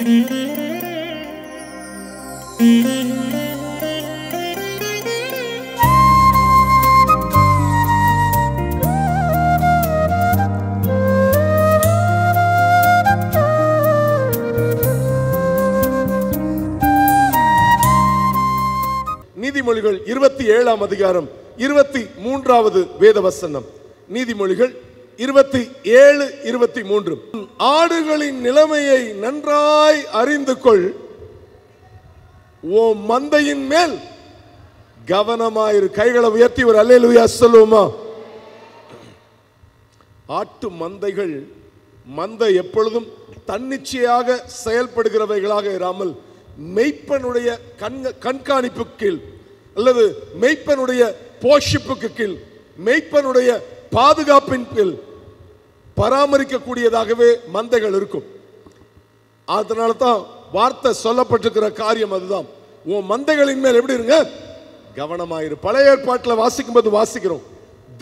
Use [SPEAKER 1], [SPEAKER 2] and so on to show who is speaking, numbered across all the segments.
[SPEAKER 1] நீதிமொழிகள் 27ஆம் அதிகாரம் 23வது வேத வசனம். நீதிமொழிகள் 27:23. ஆடுகளின் நிலைமையை நன்றாய் அறிந்து கொள், ஓ மந்தையின் மேல் கவனமாயிரு. கைகளை உயர்த்தி ஒரு அல்லேலூயா சொல்லுவோமா? ஆட்டு மந்தைகள் மந்தை எப்பொழுதும் தன்னிச்சையாக செயல்படுகிறவைகளாக இராமல் மெய்ப்பனுடைய கண்காணிப்பு கீழ் அல்லது மெய்ப்பனுடைய போஷிப்புக்கு கீழ் மெய்ப்பனுடைய பாதுகாப்பின் கீழ் பராமரிக்கக்கூடியதாகவே மந்தைகள் இருக்கும். அதனால தான் வார்த்தை சொல்லப்பட்டிருக்கிற காரியம் அதுதான். உன் மந்தைகளின் மேல் எப்படி இருங்க? கவனமாயிரு. பழைய ஏற்பாட்டில் வாசிக்கும் போது வாசிக்கிறோம்,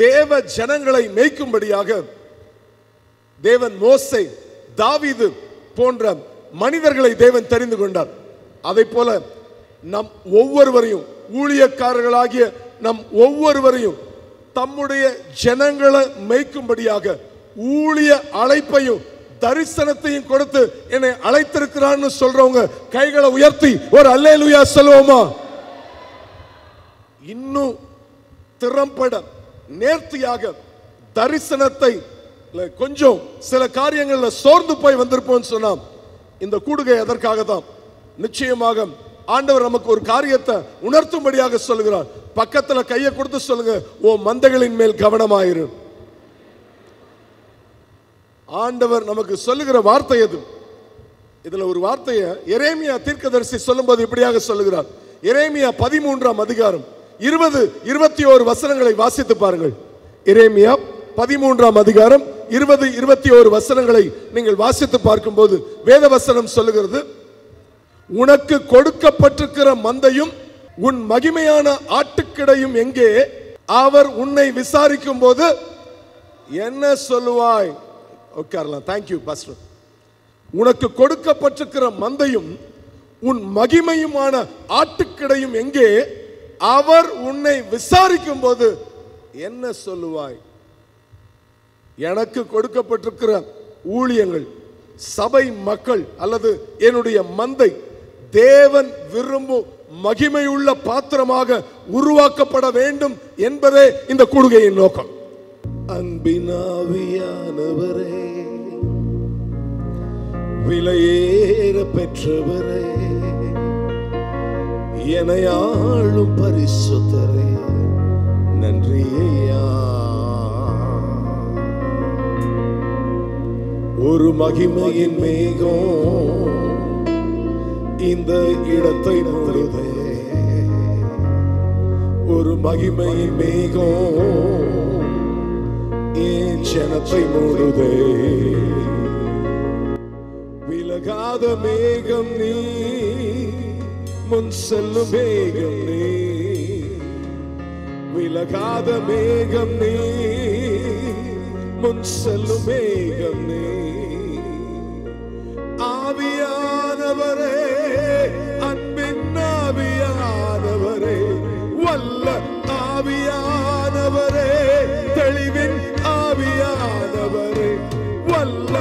[SPEAKER 1] தேவ ஜனங்களை மேய்க்கும்படியாக தேவன் மோசே, தாவீது போன்ற மனிதர்களை தேவன் தெரிந்து கொண்டார். அதை போல நம் ஒவ்வொருவரையும், ஊழியக்காரர்களாகிய நம் ஒவ்வொருவரையும் தம்முடைய ஜனங்களை மேய்க்கும்படியாக ஊழிய அழைப்பையும் தரிசனத்தையும் கொடுத்து என்னை அழைத்திருக்கிறான்னு சொல்றவங்க கைகளை உயர்த்தி ஒரு அல்லேலூயா சொல்லுவோமா? இன்னும் திறம்பட நேர்த்தியாக தரிசனத்தை கொஞ்சம் சில காரியங்கள்ல சோர்ந்து போய் வந்திருப்போம் சொன்னா இந்த கூடுகை அதற்காக தான். நிச்சயமாக ஆண்டவர் நமக்கு ஒரு காரியத்தை உணர்த்தும்படியாக சொல்லுகிறார். பக்கத்துல கையை கொடுத்து சொல்லுங்க, ஓ மந்தைகளின் மேல் கவனமாயிரு. ஆண்டவர் நமக்கு சொல்லுகிற வார்த்தை எது? இதுல ஒரு வார்த்தையை எரேமியா தீர்க்கதரிசி சொல்லும்போது இப்படியாக சொல்லுகிறார். எரேமியா 13ஆம் அதிகாரம் 20-21 வசனங்களை வாசித்து பாருங்கள். எரேமியா 13ஆம் அதிகாரம் 20-21 வசனங்களை நீங்கள் வாசித்து பார்க்கும்போது வேத வசனம் சொல்லுகிறது, உனக்கு கொடுக்கப்பட்டிருக்கிற மந்தையும் உன் மகிமையான ஆட்டுக்கிடையும் எங்கே? அவர் உன்னை விசாரிக்கும் போது என்ன சொல்லுவாய்? உட்காரலாம். Thank you pastor. உனக்கு கொடுக்கப்பட்டிருக்கிற மந்தையும் உன் மகிமையுமான ஆட்டுக்கிடையும் எங்கே? அவர் உன்னை விசாரிக்கும் போது என்ன சொல்லுவாய்? எனக்கு கொடுக்கப்பட்டிருக்கிற ஊழியங்கள், சபை மக்கள் அல்லது என்னுடைய மந்தை தேவன் விரும்பும் மகிமையுள்ள பாத்திரமாக உருவாக்கப்பட வேண்டும் என்பதே இந்த கூடுகையின் நோக்கம். அன்பினாவியானவரே, விலையேற பெற்றவரே, எனையாளும் பரிசுத்தரே, நன்றியா. ஒரு மகிமையின் மேகம் இந்த இடத்தை மூடுதே, ஒரு மகிமையின் மேகம் என் ஜனத்தை மூடுதே. விலகாத மேகம் நீ, முன் செல்லும் மேகம் நீ, விலகாத மேகம் நீ, முன் செல்லும் மேகம் நீ. ஆவியானவரே, அன்பின் ஆவியானவரே, வல்ல ஆவியானவரே, தெளிவின் ஆவியானவரே, வல்ல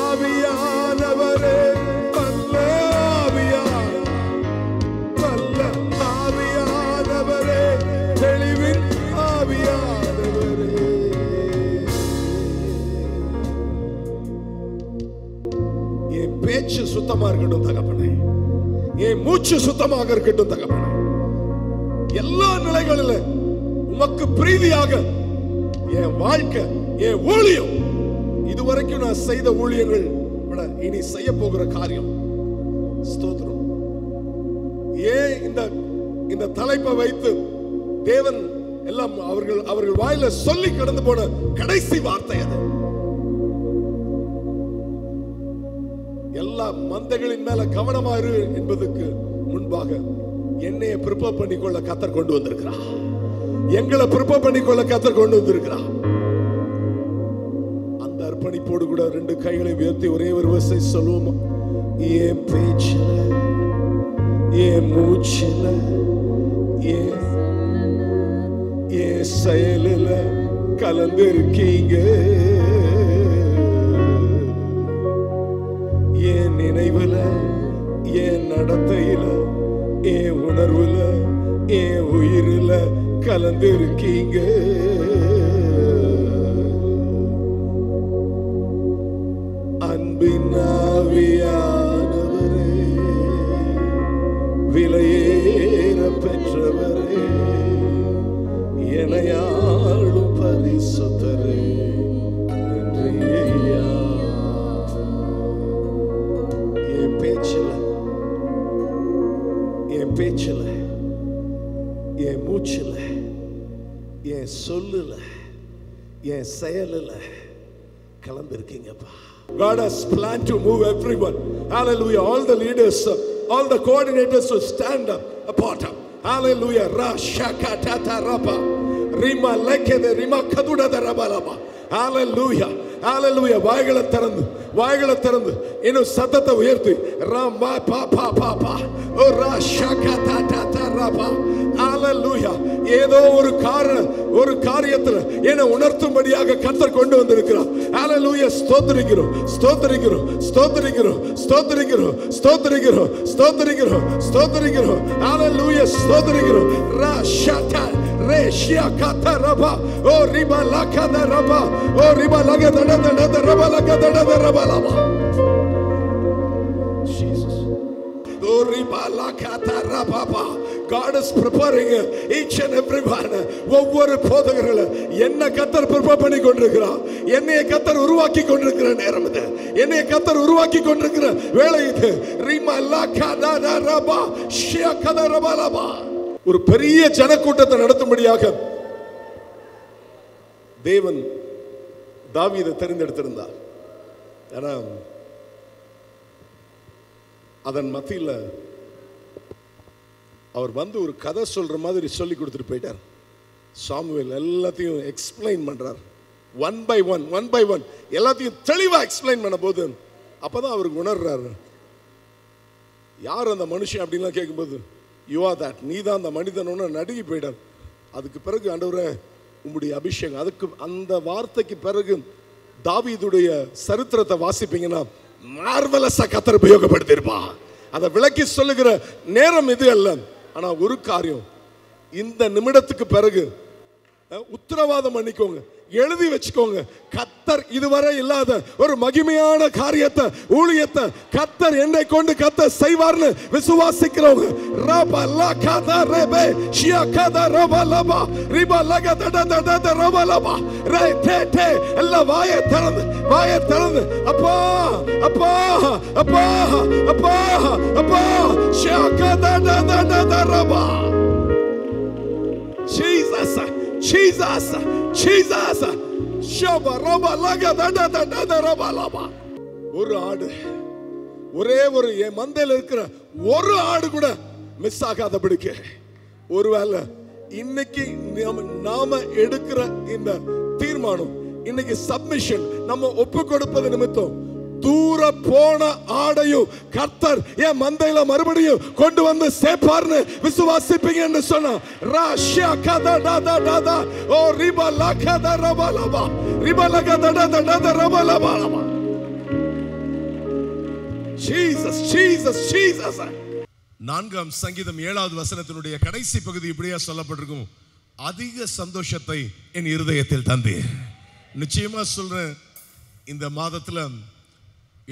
[SPEAKER 1] ஆவியானவரே, வல்ல ஆவியானவரே, தெளிவின் ஆவியானவரே. என் பேச்சு சுத்தமா இருக்கட்டும் தகப்பனே, என் மூச்சு சுத்தமாக இருக்கட்டும் தகப்பனே. எல்லா நிலைகளிலும் உமக்கு பிரீதியாக என் வாழ்க்கை, என் ஊழியம், இதுவரைக்கும் நான் செய்த ஊழியங்கள் விட இனி செய்ய போகிற காரியம் ஸ்தோத்திரம். ஏன் இந்த தலைப்பை வைத்து தேவன் எல்லாம் அவர்கள் வாயில சொல்லி கடந்து போன கடைசி வார்த்தை அது. எல்லா மந்தைகளின் மேல கவனமாயிரு என்பதற்கு முன்பாக என்னைய ப்ரிப்பேர் பண்ணிக்கொள்ள கர்த்தர் கொண்டு வந்திருக்கிறார். எங்களை ப்ரிப்பேர் பண்ணிக்கொள்ள கர்த்தர் கொண்டு வந்திருக்கிறார். அந்த அர்ப்பணிப்போடு கூட ரெண்டு கைகளை உயர்த்தி ஒரே ஒரு வசை சொல்லுவோம். என் பேச்சில, என் மூச்சில, என் செயலில கலந்திருக்கீங்க. என் நினைவுல, என் நடத்தையில, என் உணர்வுல, என் உயிரில கலந்திருக்கீங்க. அன்பின் ஆவியானவரே, விலையேற பெற்றவரே, எனையாளும் பரிசுத்தரே, நன்றியா. என் பேச்சில, என் பேச்சில, என் மூச்சில, என் சொல்லுல, என் செயலில கலந்திருக்கீங்கப்பா. God has planned to move everyone. Hallelujah. All the leaders, all the coordinators will stand up apart. Hallelujah. Ra shaka tata raba rima lekede rima kaduda rabalaba. Hallelujah. Hallelujah. வாய்களை திறந்து, வாய்களை திறந்து இன்னும் சத்தத்தை உயர்த்தி ரமா பா பா பா பா ஓ ரா ஷகா தா தா தா ரபா. Hallelujah. ஏதோ ஒரு காரியத்துல என்னை உணர்த்தும்படியாக கர்த்தர் கொண்டு வந்திருக்கிறார். Hallelujah. ஸ்தோத்திரிக்கிறோம், ஸ்தோத்திரிக்கிறோம், ஸ்தோத்திரிக்கிறோம், ஸ்தோத்திரிக்கிறோம், ஸ்தோத்திரிக்கிறோம், ஸ்தோத்திரிக்கிறோம், ஸ்தோத்திரிக்கிறோம். Hallelujah. ஸ்தோத்திரிக்கிறோம். ரா ஷகா ரே ஷியாகா ரபா ஓ ரிபா லகத ரபா ஓ ரிபா லகத டட ரபா லகத டட ரபா லபா. Jesus. O ரிபா லகத Rafah. God is preparing each and every one. ஒவ்வொரு போதகர்களை என்ன கர்த்தர் ப்ரிப்பேர் பண்ணி கொண்டிருக்கிறார். என்னைய கர்த்தர் உருவாக்கி கொண்டிருக்கிற நேரம் இது. என்னைய கர்த்தர் உருவாக்கி கொண்டிருக்கிற வேளை இது. ரிமா லகத ரபா ஷியாகத ரபா லபா. ஒரு பெரிய ஜனக்கூட்டத்தை நடத்தும்படியாக தேவன் தாவீதை தெரிந்தெடுத்திருந்தார். ஆனா அதன் மத்தியில் அவர் வந்து ஒரு கதை சொல்ற மாதிரி சொல்லி கொடுத்துட்டு போயிட்டார். சாமுவேல் எல்லாத்தையும் எக்ஸ்பிளைன் பண்றார். ஒன் பை ஒன் எல்லாத்தையும் தெளிவா எக்ஸ்பிளைன் பண்ண போது அப்பதான் அவருக்கு உணர்றாரு யார் அந்த மனுஷன் அப்படின்லாம் கேட்கும்போது, யூ ஆர் தட், நீ தான் அந்த மனிதனோட நடுங்கி போயிடார். அதுக்கு பிறகு ஆண்டவரே உங்களுடைய அபிஷேகம், அதுக்கு அந்த வார்த்தைக்கு பிறகு தாவீதுடைய சரித்திரத்தை வாசிப்பீங்கன்னா மார்வலஸா கர்த்தர் உபயோகப்படுத்தியிருப்பா. அதை விளக்கி சொல்லுகிற நேரம் இது அல்ல. ஆனா ஒரு காரியம், இந்த நிமிடத்துக்கு பிறகு உத்தரவாதம் பண்ணிக்கோங்க, எழுதி வச்சுக்கோங்க, கர்த்தர் இதுவரை இல்லாத ஒரு மகிமையான காரியத்தை, ஊழியத்தை கர்த்தர் என்னை கொண்டு கர்த்தர் செய்வார்னு விசுவாசிக்கிறவங்க ரபா லகத ரெபே ஷியாகத ரபா லபா ரிபா லகத டட ரபா லபா ரே தே தே எல்லாம் வாயை திறந்து அப்பா அப்பா அப்பா அப்பா அப்பா ஷியாகத டட ரபா. Jesus, Jesus, Jesus. ஷபா ரபா லகத டட ரபா லபா. ஒரு ஆடு, ஒரே ஒரு என் மந்தையில் இருக்கிற ஒரு ஆடு கூட மிஸ் ஆகாதபடிக்கு, ஒருவேளை இன்னைக்கு நாம எடுக்கிற இந்த தீர்மானம், இன்னைக்கு சப்மிஷன், நம்ம ஒப்பு கொடுப்பது நிமித்தம் தூர போன ஆடையும் கர்த்தர் என் மந்தையில மறுபடியும் கொண்டு வந்து சேர்ப்பார்னு விசுவாசிப்பீங்கன்னு சொன்னா ராஷ்யா கதா டா டா ஓ ரிபா லகத ரபா லபா ரிபா லகத டட ரபா லபா லபா. Jesus, Jesus, Jesus.
[SPEAKER 2] 4ஆம் சங்கீதம் 7வது வசனத்தினுடைய கடைசி பகுதி இப்படியா சொல்லப்பட்டிருக்கும், அதிக சந்தோஷத்தை என் இருதயத்தில் தந்தே. நிச்சயமா சொல்றேன், இந்த மாதத்துல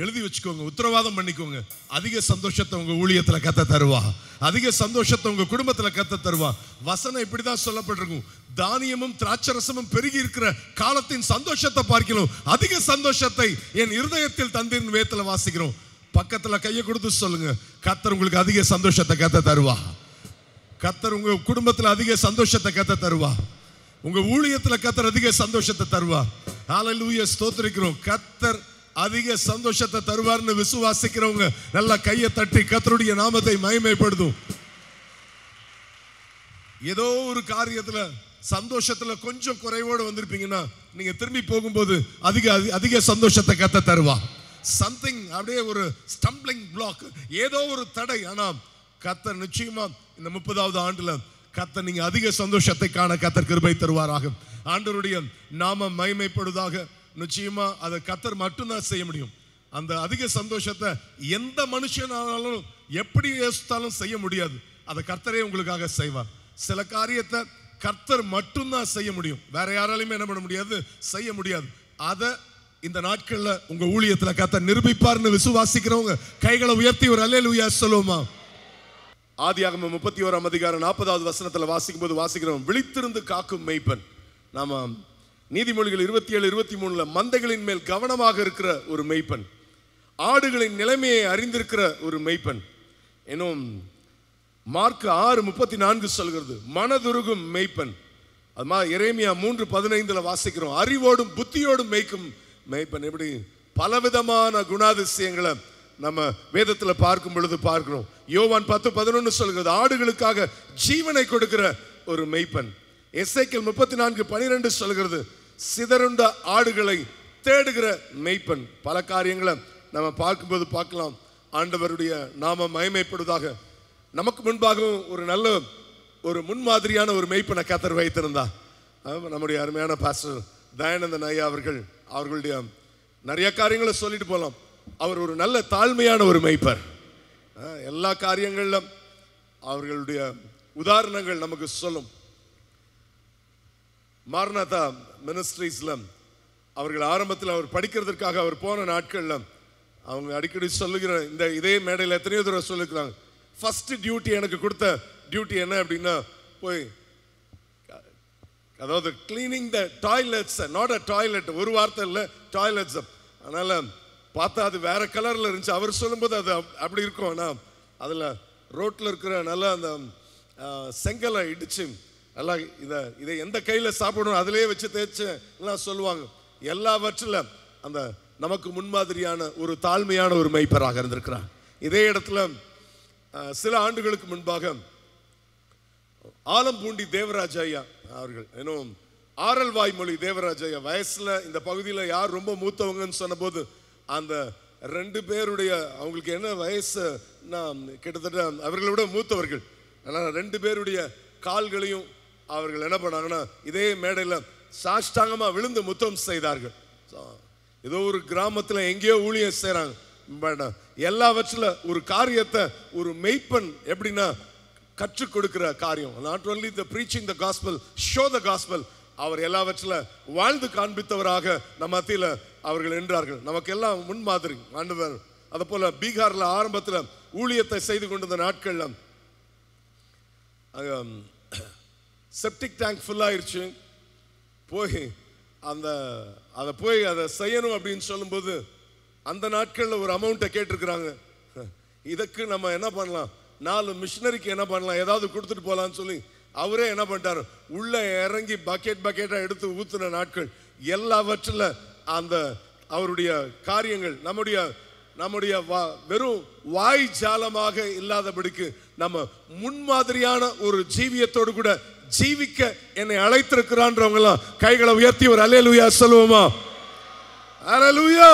[SPEAKER 2] எழுதி வச்சுக்கோங்க, உத்தரவாதம் பண்ணிக்கோங்க, அதிக சந்தோஷத்தை உங்க ஊழியத்துல கத்த தருவா, அதிக சந்தோஷத்தை உங்க குடும்பத்துல கத்த தருவா. வசனம் இப்படிதான் சொல்லப்பட்டிருக்கும், தானியமும் திராட்சரசமும் பெருகி இருக்கிற காலத்தின் சந்தோஷத்தை பார்க்கிறோம், அதிக சந்தோஷத்தை என் இருதயத்தில் தந்தேன் வேதத்துல வாசிக்கிறோம். பக்கத்துல கையை கொடுத்து சொல்லுங்க, கர்த்தர் உங்களுக்கு அதிக சந்தோஷத்தை கத்த தருவா. கர்த்தர் உங்க குடும்பத்துல அதிக சந்தோஷத்தை கத்த தருவா. உங்க ஊழியத்துல கர்த்தர் அதிக சந்தோஷத்தை தருவா. ஹல்லேலூயா, ஸ்தோத்திரிக்கிறோம். கர்த்தர் அதிக சந்தோஷத்தை தருவார்னு விசுவாசிக்கிறவங்க நல்ல கையை தட்டி கர்த்தருடைய நாமத்தை மகிமைப்படுத்தும். ஏதோ ஒரு காரியத்துல சந்தோஷத்துல கொஞ்சம் குறைவோடு வந்திருப்பீங்கன்னா நீங்க திரும்பி போகும்போது அதிக சந்தோஷத்தை கர்த்தர் தருவா. சம்திங் அப்படியே ஒரு ஸ்டம்பிளிங் பிளாக், ஏதோ ஒரு தடை. ஆனா கர்த்தர் நிச்சயமா இந்த 30வது ஆண்டுல கர்த்தர் நீங்க அதிக சந்தோஷத்தை காண கர்த்தர் கிருபை தருவாராக. ஆண்டவருடைய நாமம் மகிமைப்படுவதாக. நிச்சயமா அதை கர்த்தர் மட்டும்தான் செய்ய முடியும். அந்த அதிக சந்தோஷத்தை எந்த மனுஷனாலும் எப்படி யோசித்தாலும் செய்ய முடியாது. அதை கர்த்தரே உங்களுக்காக செய்வார். சில காரியத்தை கர்த்தர் மட்டும்தான் செய்ய முடியும், வேற யாராலையுமே என்ன பண்ண முடியாது, செய்ய முடியாது. அதை இந்த நாட்கள்ல உங்க ஊழியத்துல கர்த்தர் நிரூபிப்பார்னு விசுவாசிக்கிறவங்க கைகளை உயர்த்தி ஒரு அல்லேலூயா சொல்லுவோமா? ஆதியாகமம் 31ஆம் அதிகாரம் 40வது வசனத்துல வாசிக்கும் போது வாசிக்கிறோம், விழித்திருந்து காக்கும் மேய்ப்பன். நாம நீதிமொழிகள் 27-23 மந்தைகளின் மேல் கவனமாக இருக்கிற ஒரு மேய்ப்பன், ஆடுகளின் நிலைமையை அறிந்திருக்கிற ஒரு மேய்ப்பன். இன்னும் மார்க் 6:34 சொல்கிறது, மனதுருகும் மேய்ப்பன். அது மாதிரி எரேமியா 3:15 வாசிக்கிறோம், அறிவோடும் புத்தியோடும் மேய்க்கும் மேய்ப்பன். எப்படி பலவிதமான குணாதிசயங்களை நம்ம வேதத்துல பார்க்கும் பொழுது பார்க்கிறோம். யோவான் 10:11 சொல்கிறது, ஆடுகளுக்காக ஜீவனை கொடுக்கிற ஒரு மேய்ப்பன். எசேக்கியேல் 34:12 சொல்கிறது, சிதறுண்ட ஆடுகளை தேடுகிற மேய்ப்பன். பல காரியங்களை நம்ம பார்க்கும்போது பார்க்கலாம். ஆண்டவருடைய நாம மகிமைப்படுவதாக. நமக்கு முன்பாகவும் ஒரு நல்ல ஒரு முன்மாதிரியான ஒரு மேய்ப்பனை கர்த்தர் வைத்திருந்தா. நம்முடைய அருமையான பாஸ்டர் தயானந்தன் ஐயா அவர்களுடைய நிறைய காரியங்களை சொல்லிட்டு போகலாம். அவர் ஒரு நல்ல தாழ்மையான ஒரு மேய்ப்பர். எல்லா காரியங்களிலும் அவர்களுடைய உதாரணங்கள் நமக்கு சொல்லும். மாரநாதா மினிஸ்ட்ரீஸ்ல அவர்கள் ஆரம்பத்தில் அவர் படிக்கிறதுக்காக அவர் போன நாட்கள்ல அவங்க அடிக்கடி சொல்லுகிற இதே மேடையில் எத்தனையோ தடவை சொல்லிக்கிறாங்க, ஃபர்ஸ்ட் டியூட்டி எனக்கு கொடுத்த டியூட்டி என்ன அப்படின்னா, போய் அதாவது cleaning the toilets, not a toilet, ஒரு வார்த்தை இல்லை, டாய்லெட்ஸ். அதனால பார்த்தா அது வேற கலர்ல இருந்துச்சு. அவர் சொல்லும்போது அது அப்படி இருக்கும். ஆனால் அதில் ரோட்டில் இருக்கிற நல்லா அந்த செங்கலை இடிச்சு நல்லா இதை எந்த கையில் சாப்பிடணும் அதிலே வச்சு தேய்ச்சு எல்லாம் சொல்லுவாங்க. எல்லாவற்றிலும் அந்த நமக்கு முன்மாதிரியான ஒரு தாழ்மையான ஒரு மேய்ப்பராக இருந்திருக்கிறார். இதே இடத்துல சில ஆண்டுகளுக்கு முன்பாக ஆலம்பூண்டி தேவராஜ் ஐயா அவர்கள், இன்னும் ஆரல்வாய்மொழி தேவராஜ் ஐயா, வயசுல இந்த பகுதியில் யார் ரொம்ப மூத்தவங்கன்னு சொன்ன போது அந்த 2 பேருடைய, அவங்களுக்கு என்ன வயசு, கிட்டத்தட்ட அவர்களை விட மூத்தவர்கள், அதனால 2 பேருடைய கால்களையும் அவர்கள் என்ன பண்ணாங்கன்னா இதே மேடையில் சாஷ்டாங்கமா விழுந்து முத்தம் செய்தார்கள். ஏதோ ஒரு கிராமத்தில் எங்கேயோ ஊழியம் செய்றாங்க. எல்லாவற்றில ஒரு காரியத்தை ஒரு மெய்ப்பன் எப்படின்னா கற்றுக் கொடுக்கிற காரியம், not only the preaching the gospel, show the gospel. அவர் எல்லாவற்றில வாழ்ந்து காண்பித்தவராக நம்ம மத்தியில அவர்கள் என்றார்கள். நமக்கு எல்லாம் முன்மாதிரி ஆண்டவர். அது போல பீகார்ல ஆரம்பத்தில் ஊழியத்தை செய்து கொண்டிருந்த நாட்கள்ல செப்டிக் டேங்க் ஃபுல் ஆயிடுச்சு. போய் அதை செய்யணும் அப்படின்னு சொல்லும்போது அந்த நாட்களில் ஒரு அமௌண்ட்டை கேட்டிருக்கிறாங்க. இதுக்கு நம்ம என்ன பண்ணலாம், 4 மிஷினரிக்கு என்ன பண்ணலாம், ஏதாவது கொடுத்துட்டு போகலான்னு சொல்லி அவரே என்ன பண்ணிட்டாரு, உள்ள இறங்கி பக்கெட்டா எடுத்து ஊத்துன நாட்கள். எல்லாவற்றில் அந்த அவருடைய காரியங்கள் நம்முடைய வெறும் வாய் ஜாலமாக இல்லாதபடிக்கு நம்ம முன்மாதிரியான ஒரு ஜீவியத்தோடு கூட ஜீவிக்க என்னை அழைத்திருக்கிறான்றவங்க கைகளை உயர்த்தி ஒரு அல்லேலூயா சொல்லுவோமா? அல்லேலூயா.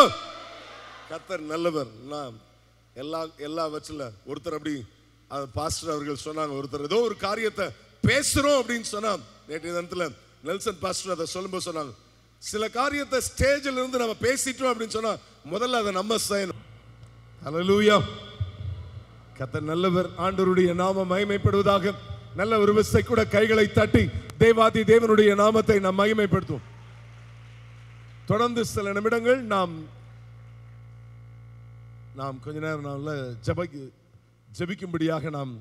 [SPEAKER 2] கர்த்தர் நல்லவர். நான் எல்லாவற்றில ஒருத்தர் அப்படி பாஸ்டர் அவர்கள் சொன்னாங்க, ஒருத்தர் ஏதோ ஒரு காரியத்தை பேசுறோம் அப்படின்னு சொன்னா, நேற்றைய தினத்துல நெல்சன் பாஸ்டர் அதை சொல்லும்போது சொன்னாங்க, சில காரியத்தை ஸ்டேஜில் இருந்து நம்ம பேசிட்டோம் அப்படின்னு சொன்னா முதல்ல அதை நம்ம செய்யணும். அல்லேலூயா. கர்த்தர் நல்லவர். ஆண்டவருடைய நாமம் மகிமைப்படுவதாக. நல்ல ஒரு விசை கூட கைகளை தட்டி தேவாதி தேவனுடைய நாமத்தை நாம் மகிமைப்படுத்துவோம். தொடர்ந்து சில நிமிடங்கள் நாம் கொஞ்ச நேரம் ஜெபிக்கும்படியாக நாம்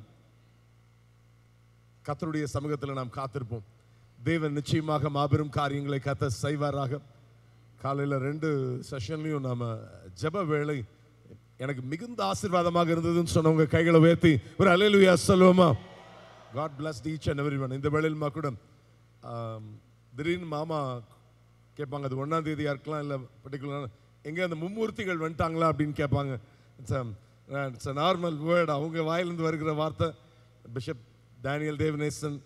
[SPEAKER 2] கர்த்தருடைய சமூகத்தில் நாம் காத்திருப்போம். தேவன் நிச்சயமாக மாபெரும் காரியங்களை கர்த்தர் செய்வாராக. காலையில் 2 செஷன்லையும் நாம ஜெப வேளை எனக்கு மிகுந்த ஆசீர்வாதமாக இருந்ததுன்னு சொன்னவங்க கைகளை உயர்த்தி ஒரு அல்லேலூயா சொல்லுவோமா? God bless each and everyone. இந்த வேளையில்மா கூட திடீர்னு மாமா கேட்பாங்க, அது 1ஆம் தேதியா இருக்கலாம், இல்லை பர்டிகுலர் எங்கே அந்த மும்மூர்த்திகள் வந்துட்டாங்களா அப்படின்னு கேட்பாங்க. இட்ஸ் அ நார்மல் வேர்ட், அவங்க வாயிலிருந்து வருகிற வார்த்தை. Bishop Daniel Devanesan,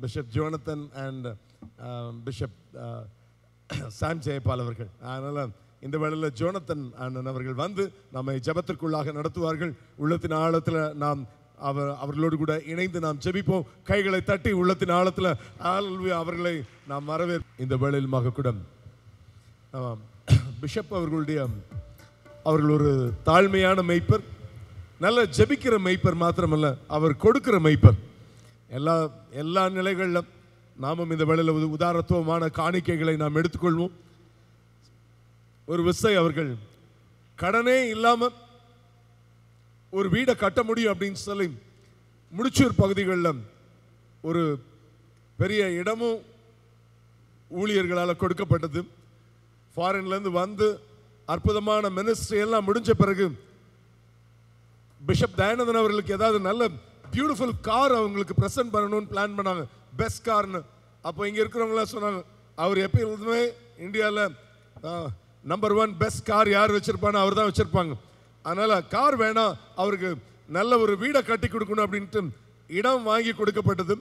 [SPEAKER 2] bishop Jonathan and bishop Sam Jayapal அவர்கள். அதனால் இந்த வேளையில் ஜோனத்தன் அண்ணன் அவர்கள் வந்து நம்மை ஜெபத்திற்குள்ளாக நடத்துவார்கள். உள்ளத்தின் ஆழத்தில் நாம் அவர்களோடு கூட இணைந்து நாம் ஜெபிப்போம். கைகளை தட்டி உள்ளத்தின் ஆழத்தில் அவர்களை நாம் இந்த வேளையிலுமாக கூட பிஷப் அவர்கள் ஒரு தாழ்மையான மெய்ப்பர், நல்ல ஜெபிக்கிற மெய்ப்பர் மாத்திரமல்ல, அவர் கொடுக்கிற மெய்ப்பர். எல்லா நிலைகளிலும் நாமும் இந்த வேளையில் உதாரணத்துவமான காணிக்கைகளை நாம் எடுத்துக்கொள்வோம். ஒரு விசை அவர்கள் கடனே இல்லாம ஒரு வீடை கட்ட முடியும் அப்படின்னு சொல்லி முடிச்சூர் பகுதிகளில் ஒரு பெரிய இடமும் ஊழியர்களால் கொடுக்கப்பட்டது. ஃபாரின்லேருந்து வந்து அற்புதமான மினிஸ்ட்ரி எல்லாம் முடிஞ்ச பிறகு பிஷப் தயானந்தன் அவர்களுக்கு ஏதாவது நல்ல பியூட்டிஃபுல் கார் அவங்களுக்கு ப்ரெசென்ட் பண்ணணும்னு பிளான் பண்ணாங்க, பெஸ்ட் கார்னு. அப்போ இங்கே இருக்கிறவங்களாம் சொன்னாங்க, அவர் எப்பயுமே இந்தியாவில் நம்பர் 1 பெஸ்ட் கார் யார் வச்சிருப்பானோ அவர் தான் வச்சிருப்பாங்க. அதனால கார் வேணாம், அவருக்கு நல்ல ஒரு வீடை கட்டி கொடுக்கணும் அப்படின்ட்டு இடம் வாங்கி கொடுக்கப்பட்டது.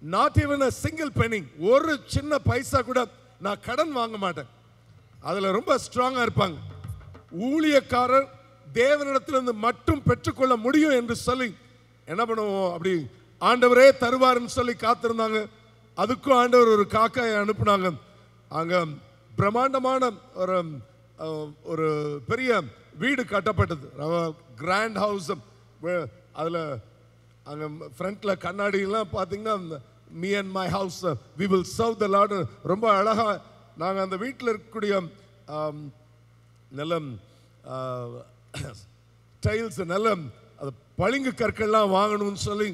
[SPEAKER 2] Not even a single penny, ஒரு சின்ன பைசா கூட நான் கடன் வாங்க மாட்டேன். அதில் ரொம்ப ஸ்ட்ராங்காக இருப்பாங்க. ஊழியக்காரர் தேவனிடத்திலிருந்து மட்டும் பெற்றுக்கொள்ள முடியும் என்று சொல்லி என்ன பண்ணுவோம், அப்படி ஆண்டவரே தருவார்னு சொல்லி காத்திருந்தாங்க. அதுக்கும் ஆண்டவர் ஒரு காக்காயை அனுப்புனாங்க. அங்கே பிரம்மாண்டமான ஒரு பெரிய வீடு கட்டப்பட்டது, கிராண்ட் ஹவுஸ். அதில் அங்கே ஃப்ரண்ட்டில் கண்ணாடிலாம் பார்த்தீங்கன்னா me and my house we will serve the Lord, ரொம்ப அழகாக. நாங்கள் அந்த வீட்டில் இருக்கக்கூடிய நல்ல டைல்ஸ், நல்ல அது பளிங்கு கற்கள்லாம் வாங்கணும்னு சொல்லி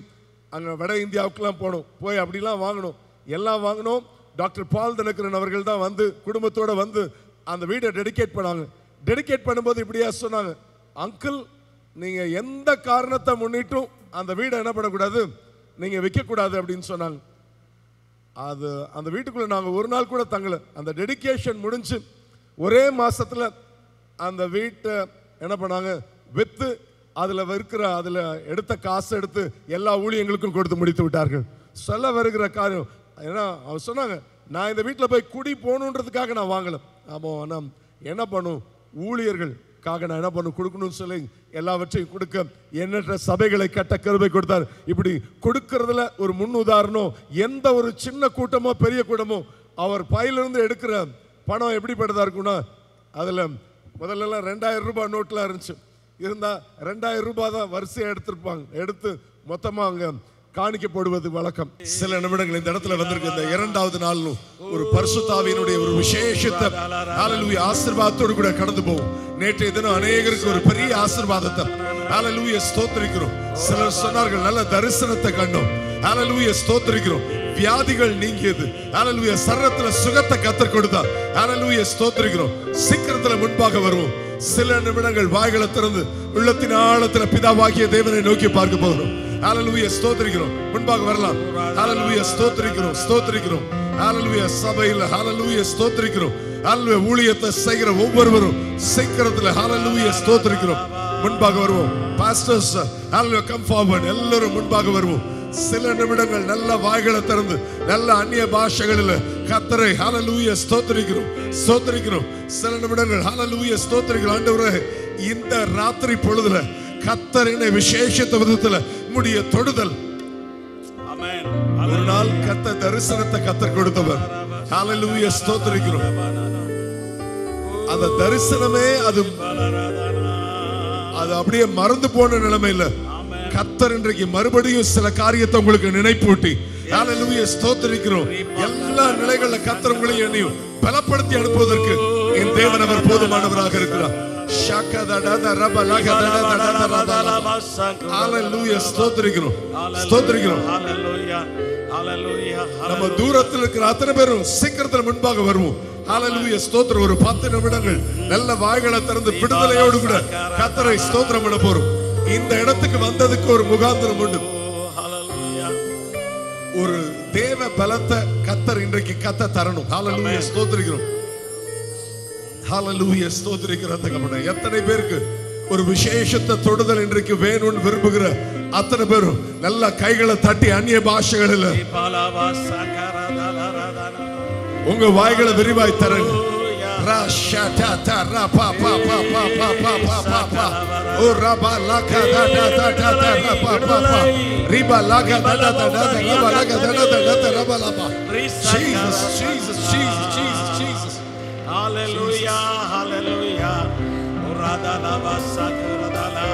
[SPEAKER 2] அங்கே வட இந்தியாவுக்குலாம் போனோம். போய் அப்படிலாம் வாங்கணும், எல்லாம் வாங்கினோம். டாக்டர் பால் தினகரன் அவர்கள் தான் வந்து குடும்பத்தோடு வந்து அந்த வீடை டெடிகேட் பண்ணாங்க. டெடிகேட் பண்ணும்போது இப்படியா சொன்னாங்க, அங்கிள் நீங்கள் எந்த காரணத்தை முன்னிட்டும் அந்த வீடை என்ன பண்ணக்கூடாது, நீங்கள் விற்கக்கூடாது அப்படின்னு சொன்னாங்க. அது அந்த வீட்டுக்குள்ளே நாங்கள் ஒரு நாள் கூட தங்கலை. அந்த டெடிகேஷன் முடிஞ்சு ஒரே மாதத்தில் அந்த வீட்டை என்ன பண்ணாங்க, விற்று அதில் எடுத்த காசு எடுத்து எல்லா ஊழியங்களுக்கும் கொடுத்து முடித்து விட்டார்கள். சொல்ல வருகிற காரியம் ஏன்னா அவர் சொன்னாங்க, நான் இந்த வீட்டில் போய் குடி போகணுன்றதுக்காக நான் வாங்கலை. ஆமாம், ஆனால் என்ன பண்ணும், ஊழியர்களுக்காக நான் என்ன பண்ணும், கொடுக்கணும்னு சொல்லி எல்லாவற்றையும் கொடுக்க எண்ணற்ற சபைகளை கட்ட கிருபை கொடுத்தார். இப்படி கொடுக்கறதுல ஒரு முன் உதாரணம். எந்த ஒரு சின்ன கூட்டமோ பெரிய கூட்டமோ அவர் பையிலிருந்து எடுக்கிற பணம் எப்படிப்பட்டதா இருக்குன்னா, அதில் முதல்லலாம் 2000 ரூபாய் நோட்டில் இருந்துச்சு. இருந்தால் 2000 ரூபாய் தான் வரிசையாக எடுத்திருப்பாங்க. எடுத்து மொத்தமாக அங்கே காணிக்க போடுவது வழக்கம். சில நிமிடங்கள் இந்த இடத்துல வந்திருக்கு. இந்த 2வது நாளும் ஒரு பரிசுத்தாவியினுடைய ஒரு விசேஷத்தை ஹல்லேலூயா ஆசீர்வாதத்தோடு கூட கடந்து போவோம். நேற்றைய தினம் அநேகருக்கு ஒரு பெரிய ஆசீர்வாதத்தை ஹல்லேலூயா ஸ்தோத்திரிக்கிறோம். சிலர் சொன்னார்கள், நல்ல தரிசனத்தை கண்டோம். ஹல்லேலூயா ஸ்தோத்திரிக்கிறோம். வியாதிகள் நீங்கியது. ஹல்லேலூயா சரீரத்துல சுகத்தை கர்த்தர் கொடுத்தார். ஹல்லேலூயா ஸ்தோத்திரிக்கிறோம். சீக்கிரத்துல முன்பாக வருவோம். சில நிமிடங்கள் வாய்களை திறந்து உள்ளத்தின் ஆழத்துல பிதாவாகிய தேவனை நோக்கி பார்க்க போகிறோம். ஹல்லேலூயா ஸ்தோத்திரிக்கிறோம். முன்பாக வரலாம். ஹல்லேலூயா ஸ்தோத்திரிக்கிறோம், ஸ்தோத்திரிக்கிறோம். ஹல்லேலூயா சபையில் ஹல்லேலூயா ஸ்தோத்திரிக்கிறோம். ஹல்லேலூயா ஊழியத்தை செய்கிற ஒவ்வொருவரும் சீக்கிரத்துல ஹல்லேலூயா ஸ்தோத்திரிக்கிறோம். முன்பாக வருவோம். பாஸ்டர்ஸ் ஹல்லேலூயா கம் ஃபார்வர்ட். எல்லாரும் முன்பாக வருவோம். சில நிமிடங்கள் நல்ல வாய்களை திறந்து நல்ல அந்நிய பாஷைகளில் கர்த்தரை ஹல்லேலூயா ஸ்தோத்திரிக்கிறோம், ஸ்தோத்திரிக்கிறோம். சில நிமிடங்கள் ஹல்லேலூயா ஸ்தோத்திரிக்கிறோம். ஆண்டவரே, இந்த ராத்திரி பொழுதுல கர்த்தரினை விசேஷித்த விதத்துல உம்முடைய தொடுதல். ஆமென். ஒரு நாள் கர்த்தர் தரிசனத்தை கர்த்தர் கொடுத்தவர். ஹல்லேலூயா ஸ்தோத்திரிக்கிறோம். அந்த தரிசனமே அது அப்படியே மறந்து போன நிலைமையில கர்த்தர் இன்றைக்கு மறுபடியும் சில காரியத்தை உங்களுக்கு நினைப்பூட்டி ஹல்லேலூயா ஸ்தோத்திரிக்கிறோம். எல்லா நிலைகள்ல கர்த்தர் உங்களை என்னையும் பலப்படுத்தி அனுப்புவதற்கு என் தேவன் அவர் போதுமானவராக இருக்கிறார். ஹல்லேலூயா ஸ்தோத்திரிக்கிறோம், ஸ்தோத்திரிக்கிறோம். நம்ம தூரத்தில் இருக்கிற அத்தனை பேரும் சீக்கிரத்தில் முன்பாக வருவோம். ஹல்லேலூயா ஸ்தோத்திரம். ஒரு 10 நிமிடங்கள் நல்ல வாய்களை திறந்து விடுதலையோடு கூட கர்த்தரை ஸ்தோத்திரம் பண்ண போறோம். இந்த இடத்துக்கு வந்ததுக்கு ஒரு முகாந்திரம் உண்டு. ஒரு தேவ பலத்தை கர்த்தர் இன்றைக்கு கத்த தரணும். ஹல்லேலூயா ஸ்தோத்திரிக்கிறோம். ஹல்லேலூயா ஸ்தோத்திரிக்கிறோம். எத்தனை பேருக்கு ஒரு விசேஷத்தை தொடுதல் இன்றைக்கு வேணும்னு விரும்புகிற அத்தனை பேரும் நல்ல கைகளை தட்டி அந்நிய பாஷைகளில் உங்க வாய்களை விரிவாய் தரங்க. Rashata rapa pa pa pa pa pa pa pa pa. Uraba laka da da da da da rapa pa pa. Riba laka da da da da raba laka da da da da raba laba. Jesus, Jesus, Jesus, Jesus, Jesus.
[SPEAKER 3] Hallelujah, hallelujah. Urada lava sakradala.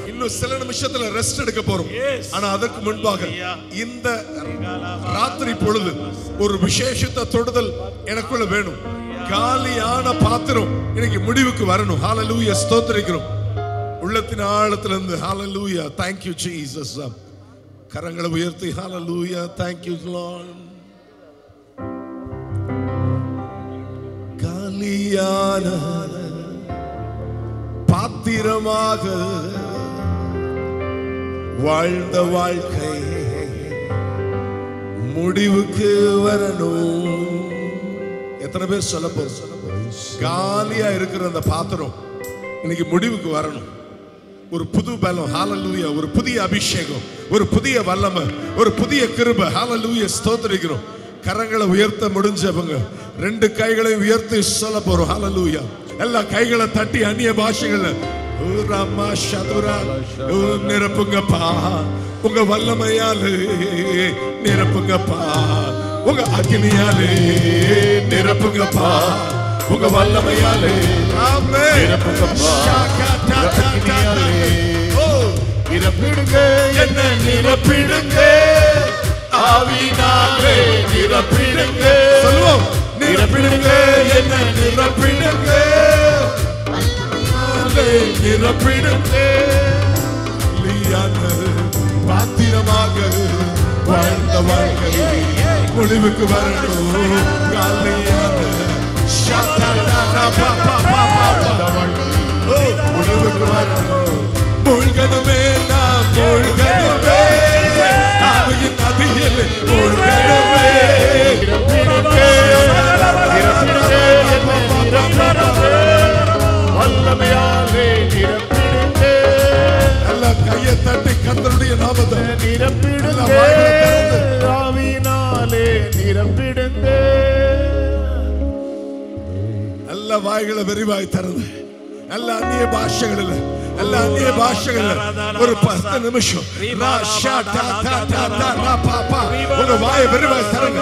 [SPEAKER 2] இன்னும் சில நிமிஷத்துல rest எடுக்க போறோம். ஆனா அதற்கு முன்பாக இந்த ராத்திரி பொழுது ஒரு விசேஷத்த தொடுதல் எனக்குள்ள வேணும். காலியான பாத்திரம் இன்னைக்கு முடிவுக்கு வரணும். ஹalleluya ஸ்தோத்திரிக்கிறோம் உள்ளத்தின் ஆழத்திலிருந்து. ஹalleluya thank you Jesus. கரங்களை உயர்த்தி ஹalleluya thank you Lord. காலியான பாத்திரமாக வாழ்ந்த வாழ்க்கை முடிவுக்கு வரணும். எத்தனை பேர் சொல்ல போறோம்? காலியா இருக்கிற அந்த பாத்திரம் இன்னைக்கு முடிவுக்கு வரணும். ஒரு புது பலம், ஹalleluya, ஒரு புதிய அபிஷேகம், ஒரு புதிய வல்லமை, ஒரு புதிய கிருபை. ஹalleluya ஸ்தோத்திரிக்கிறோம். கரங்களை உயர்த்த முடிஞ்சவங்க ரெண்டு கைகளையும் உயர்த்தி சொல்ல போறோம். ஹalleluya. எல்லா கைகளை தட்டி அந்நிய பாஷைகள்ல நிரப்புங்கப்பா, உங்க வல்லமையாலே நிரப்புங்கப்பா, உங்க அக்னியாலே நிரப்புங்கப்பா, உங்க வல்லமையாலே நிரப்புங்கப்பா, நிரப்பிடுங்க என்ன நிரப்பிடுங்க, ஆவினாலே நிரப்பிடுங்க, சொல்லுவோம் நிரப்பிடுங்க என்ன நிரப்பிடுங்க, நிரப்பிடுங்க, பாத்திரமாக வாழ்ந்த வாழ்க்கை முடிவுக்கு வரணும். முடிவுக்கு வரணும். மூழ்கணுமே நாம் மூழ்கணுமே, ஆவியின் நதியில் மூழ்கணுமே, வல்லமையாலே நிரப்பிடுங்க. எல்லாம் கையை தட்டி கர்த்தருடைய நாமத்தை நிரப்பிடுங்க, ஆவியினாலே நிரப்பிடுங்க. எல்லா வாய்களை விரிவாய் திறந்து எல்லா அந்நிய பாஷைகளில் எல்லா அந்நிய பாஷைகளில் ஒரு 10 நிமிஷம் உங்க வாயை விரிவாய் திறங்க.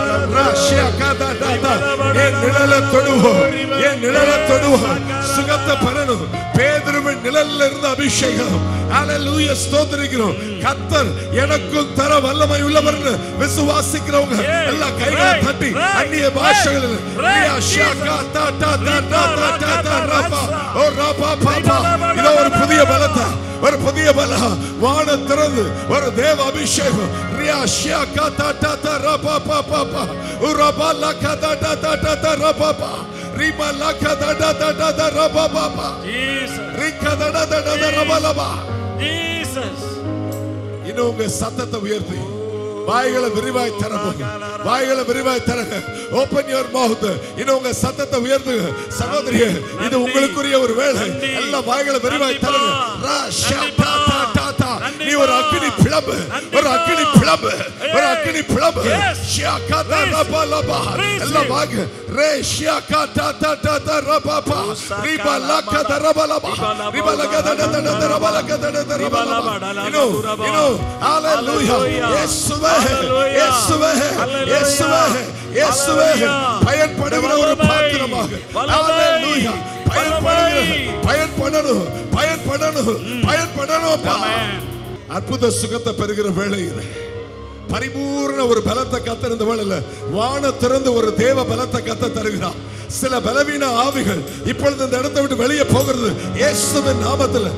[SPEAKER 2] என் நிழலை தொடுவோம், என் நிழலை தொடுவோம், சுகத்தை பெறணும். பேதுருவின் நிழல்ல இருந்த அபிஷேகம். ஹalleluya ஸ்தோத்திரிக்கிறோம். கர்த்தர் எனக்கும் தர வல்லமை உள்ளவர்னு விசுவாசிக்கிறவங்க எல்லா கைகளை தட்டி அந்நிய பாஷைகளில் இதோ ஒரு புதிய பலத்தை, ஒரு புதிய பலம் வான திறந்து ஒரு தேவ அபிஷேகம். இன்னும் உங்க சத்தத்தை உயர்த்தி வாய்களை விரிவாய் தரங்க, வாய்களை விரிவாய் தரங்க. Open your mouth. இன்னும் உங்க சத்தத்தை உயர்த்துங்க சகோதரியே, இது உங்களுக்குரிய ஒரு வேளை. எல்லா வாய்களை விரிவாய் தரங்க. நீ ஒரு அக்கினி பிளம்பு, ஒரு அக்கினி பிளம்பு, ஒரு அக்கினி பிளம்பு. எல்லா வாங்க ரே ஷியாகாதா தா ரபாபா ரிபா லகத ரபலபா ரிபா லகத தட ரபலகத ரபலபா. இன்னோ ஹalleluya இயேசுவே, இயேசுவே, இயேசுவே, இயேசுவே பயன்படுகிற ஒரு பாத்திரமாக. ஹalleluya பயன்படணும், பயன்படணும், பயன்படணும். அற்புத சுகத்தை பெறுகிற வேளையில் பரிபூர்ண ஒரு பலத்தை கர்த்தர் இந்த வேளையில வான திறந்து ஒரு தேவ பலத்தை கர்த்தர் தருகிறார். சில பலவீன ஆவிகள் இப்பொழுது இந்த இடத்தை விட்டு வெளியே போகிறது இயேசுவின் நாமத்தில்.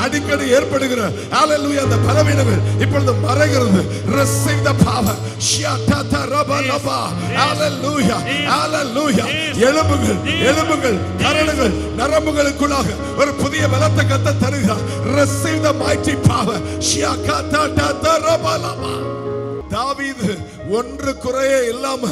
[SPEAKER 2] அடிக்கடி ஏற்படுகிற ஹalleluya அந்த பலவீனங்கள் இப்பொழுது மறைகிறது. receive the power. ஹalleluya, ஹalleluya. எலும்புகள், எலும்புகள், கரடுகள், நரம்புகளுக்குள்ளாக ஒரு புதிய பலத்தை கர்த்தர் தருகிறார். receive the mighty power. தாவீது ஒன்று குறைய இல்லாம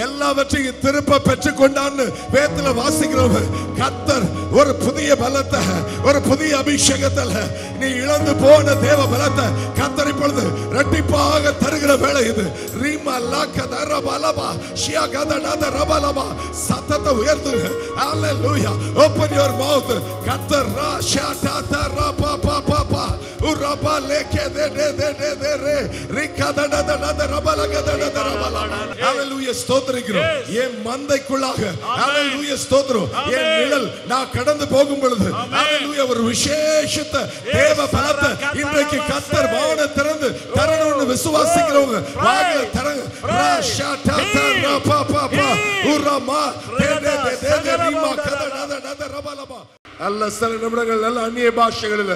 [SPEAKER 2] எல்லாவற்றையும் திருப்ப பெற்றுக் கொண்டான்னு வேதத்துல வாசிக்கிறோம். கர்த்தர் ஒரு புதிய பலத்தை, ஒரு புதிய அபிஷேகத்தில் நீ இழந்து போன தேவ பலத்தை கர்த்தர் இப்பொழுது இரட்டிப்பாக தருகிற வேளை இது. ரீமா லாக்கத ரபலபா ஷியா கதனத ரபலபா சத்தத்தை உயர்த்துங்க. ஹalleluya. Open your mouth. கர்த்தர் ரா ஷாடா தரா பா பா பா பா உரபா லேகே தே தே தே தே ரே ரிகதனத நத ரபலகதனத ரபலா. ஹalleluya. ஸ்தோத்திரிக்கிறோம். என் மந்தைக்குள்ளாக ஹalleluya ஸ்தோத்திரம். என் நிழல் நான் கடந்து போகும் பொழுது ஹalleluya ஒரு விசேஷித்த தேவ பலத்தை இன்றைக்கு கர்த்தர் வான திறந்து தரணும்னு விசுவாசிக்கிறவங்க வாயில தரங்க. ரா ஷாடா தரா பா பா பா உரமா தே தே தே தே ரிமா கதனத நத ரபலபா. அல்ல சில நிமிடங்கள் நல்ல அந்நிய பாஷைகளில்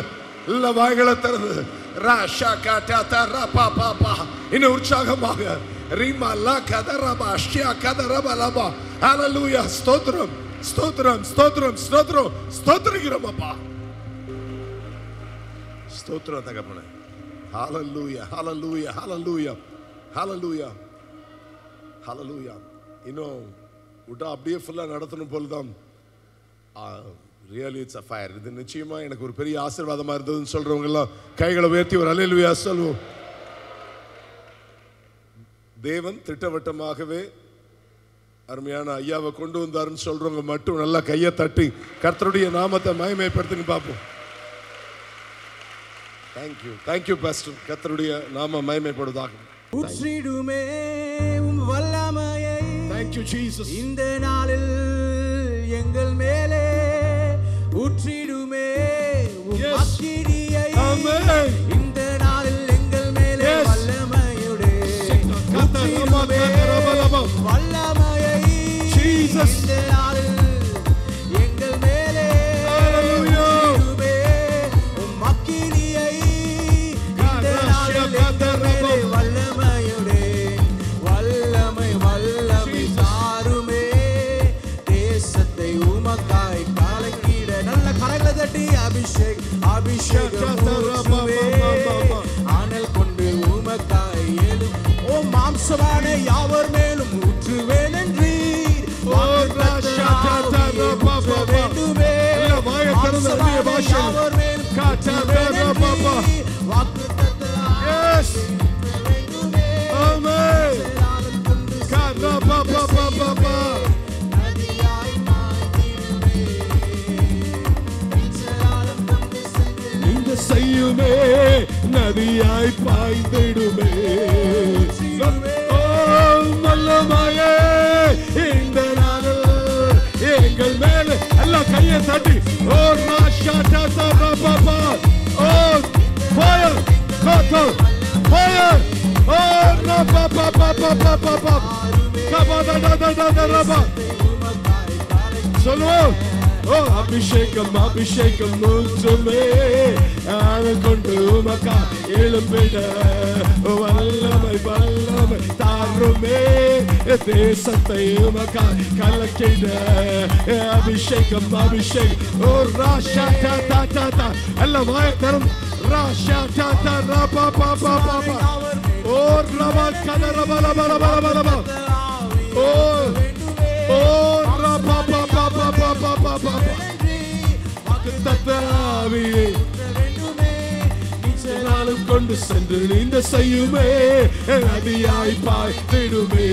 [SPEAKER 2] இல்ல வாய்களை திறந்து ராஷா காட்டா தரா பா பா பா இன்னும் உற்சாகமாக ரீமா லா கதரபா ஷியா கதரபலபா. ஹalleluya. ஸ்தோத்திரம் ஸ்தோத்திரம் ஸ்தோத்திரம் ஸ்தோத்திரம் ஸ்தோத்திரிக்கிறோம் அப்பா. ஸ்தோத்திரம் தகப்பனே. ஹalleluya ஹalleluya ஹalleluya ஹalleluya ஹalleluya. இன்னும் விட்டா அப்படியே ஃபுல்லா நடத்தணும் போலதான். Really it's a fire. இது நிச்சயமா எனக்கு ஒரு பெரிய ஆசீர்வாதமா இருந்ததுன்னு சொல்றவங்க எல்லாம் கைகளை உயர்த்தி ஒரு அல்லேலூயா சொல்லுவோம். தேவன் திட்டவட்டமாகவே அருமையான ஐயாவை கொண்டு வந்தாருன்னு சொல்றவங்க மட்டும் நல்லா கையை தட்டி கர்த்தருடைய நாமத்தை மகிமைப்படுத்துங்க பார்ப்போம். Thank you thank you pastor. கர்த்தருடைய நாம மகிமைப்படுவதாக.
[SPEAKER 4] ஊற்றிடுமே உம் வல்லமையை.
[SPEAKER 2] Thank you Jesus.
[SPEAKER 4] இந்த நாளில் எங்கள் மேலே ஊற்றிடுமே உம் அக்கினியை.
[SPEAKER 2] ஆமென்.
[SPEAKER 4] இந்த நாளில் எங்கள் மேலே வல்லமையுடே ஊற்றிடுமே வல்லமையை. இந்த நாளில் எங்கள் மேலே ஊற்றிடுமே உம் அக்கினியை. இந்த நாளில் எங்கள் மேலே வல்லமையுடே வல்லமை வல்லமை சாருமே. தேசத்தை உமக்காய் கலக்கிட நல்ல கரங்களை தட்டி அபிஷேக் அபிஷேகம் ஊற்றுவே. ஆனல் கொண்டு உமக்காய் எழும் ஓ மாம்சமான யாவர் மேலும் ஊற்றுவேன் என்றீர். வேண்டுமே யாவர் மேலும்
[SPEAKER 2] செய்யுமே நதியாய் பாய்ந்திடுமே. வல்லமையே இந்த நாளில் எங்கள் மேலே எல்லாம் கையை தட்டி ஓ ராஷாடா தரா பாபா ஓ ஃபயர் காட்டர் ஃபயர் ஓ ரபா பாபா பாபா பாபா கபாடா டா டா டா ரபா சொல்லுவோம். ஓ அபிஷேகம் அபிஷேகம் ஊற்றுமே. ஆனல் கொண்டு உமக்கா எழும்பிட வல்லமை வல்லமை தாருமே. தேசத்தை உமக்கா கலக்கிட அபிஷேகம் அபிஷேகம். ஓ ராஷா டா டா டா டா எல்லாம் வாய தரும். ராஷா டா டா ரபா பாபா பாபா ஓ ரபா கத ரபா ரபா ரபா ரபா ரபா ஓ ஓ ரபா பாபா பாபா பாபா பாபா தத்தாவியே நீச்சலாலும் கொண்டு சென்று இந்த செய்யுமே நதியாய் பாய்ந்திடுமே.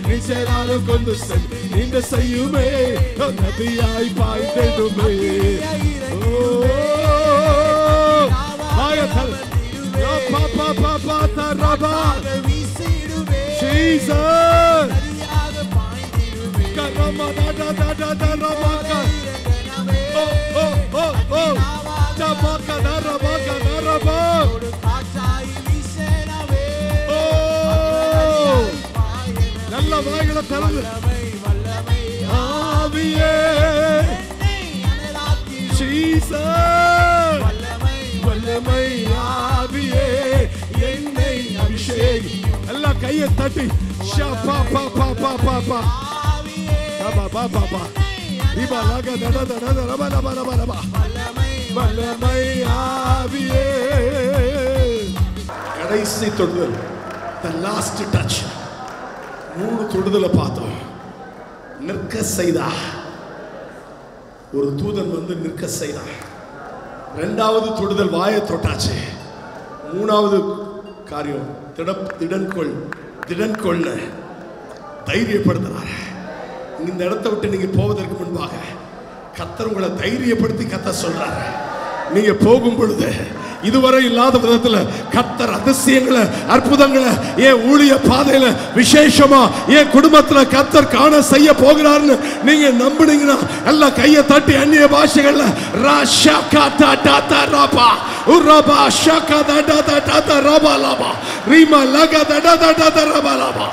[SPEAKER 2] நீச்சலாலும் கொண்டு சென்று இந்த செய்யுமே நதியாய் பாய்ந்திடுமே. ஆயத்தல் பாபா பாபா தரபா ஜீசஸ் கரமா டா டா டா டா ரபா கா ஓ ஓ ஓ ஓ டபா கா ரபா கா ரபா ஓ நல்ல வாய்களை திறந்து ஆவியே ஜீசஸ் வல்லமை ஆவியே என்னை அபிஷேகி. எல்லாம் கையை தட்டி ஷா பா பா பா பா பா பா பா பா பா பா இபா லக தட தட ரபா ரபா ரபா ரபா வல்லமை ஆவியே. கடைசி தொடுதல்
[SPEAKER 1] the last touch. 3 தொடுதலை பார்த்தோம். நிற்க செய்தா. ஒரு தூதன் வந்து நிற்க செய்தா. 2வது தொடுதல் வாயை தொட்டாச்சு. 3வது காரியம் திடன் கொள்ள தைரியப்படுத்துறார். இந்த இடத்தை விட்டு நீங்க போவதற்கு முன்பாக கர்த்தர் உங்களை தைரியப்படுத்தி கர்த்தர் சொல்றார். நீங்க போகும் பொழுது இதுவரை இல்லாத விதத்துல கர்த்தர் அதிசயங்களை அற்புதங்களை என் ஊழிய பாதையில விசேஷமா என் குடும்பத்துல கர்த்தர் காண செய்ய போகிறார்னு நீங்க நம்புனீங்கன்னா எல்லாம் கையை தட்டி அந்நிய பாஷைகள்ல ராஷாகா டாடா ராபா உரபா ஷாகா டாடா டாடா ராபா லாபா ரீமா லகா டாடா டாடா ராபா லாபா